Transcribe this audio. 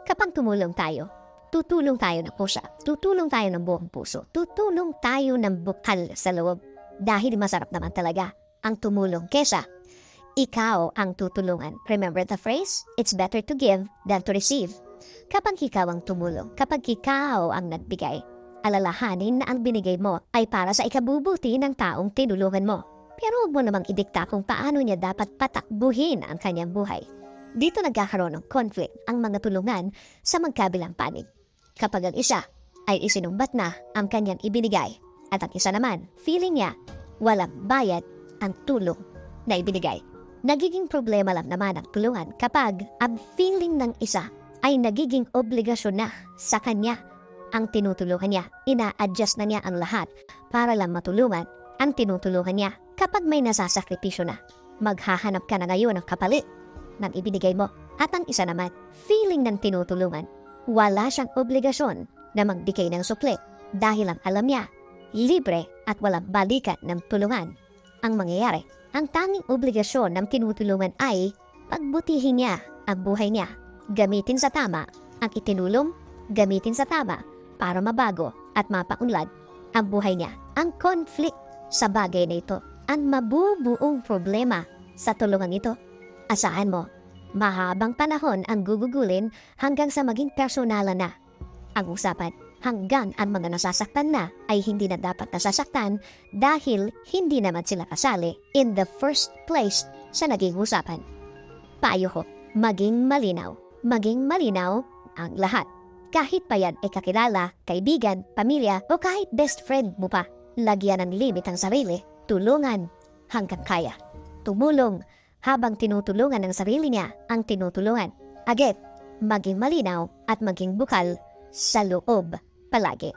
Kapag tumulong tayo, tutulong tayo ng pusa, tutulong tayo ng buong puso, tutulong tayo ng bukal sa loob. Dahil masarap naman talaga ang tumulong kesa ikaw ang tutulungan. Remember the phrase? It's better to give than to receive. Kapag ikaw ang tumulong, kapag ikaw ang nagbigay, alalahanin na ang binigay mo ay para sa ikabubuti ng taong tinulungan mo. Pero huwag mo namang idikta kung paano niya dapat patakbuhin ang kanyang buhay. Dito nagkakaroon ng conflict ang mga tulungan sa magkabilang panig. Kapag ang isa ay isinumbat na ang kanyang ibinigay at ang isa naman, feeling niya walang bayad ang tulong na ibinigay. Nagiging problema lang naman ang tulungan kapag ang feeling ng isa ay nagiging obligasyon na sa kanya ang tinutulungan niya. Ina-adjust na niya ang lahat para lang matulungan ang tinutulungan niya. Kapag may nasasakripisyo na, maghahanap ka na ngayon ng kapalit ng ibinigay mo. At ang isa naman, feeling ng tinutulungan, wala siyang obligasyon na magbigay ng supli dahil ang alam niya, libre at walang balikan ng tulungan ang mangyayari. Ang tanging obligasyon ng tinutulungan ay pagbutihin niya ang buhay niya. Gamitin sa tama ang itinulong, gamitin sa tama para mabago at mapaunlad ang buhay niya. Ang conflict sa bagay na ito, ang mabubuong problema sa tulungan ito. Asahan mo, mahabang panahon ang gugugulin hanggang sa maging personalan na ang usapan. Hanggang ang mga nasasaktan na ay hindi na dapat nasasaktan dahil hindi naman sila kasali in the first place sa naging usapan. Payo ko, maging malinaw ang lahat. Kahit pa yan ay kakilala, kaibigan, pamilya o kahit best friend mo pa, lagyan ng limit ang sarili, tulungan hanggang kaya. Tumulong habang tinutulungan ng sarili niya ang tinutulungan. Again, maging malinaw at maging bukal sa loob palagi.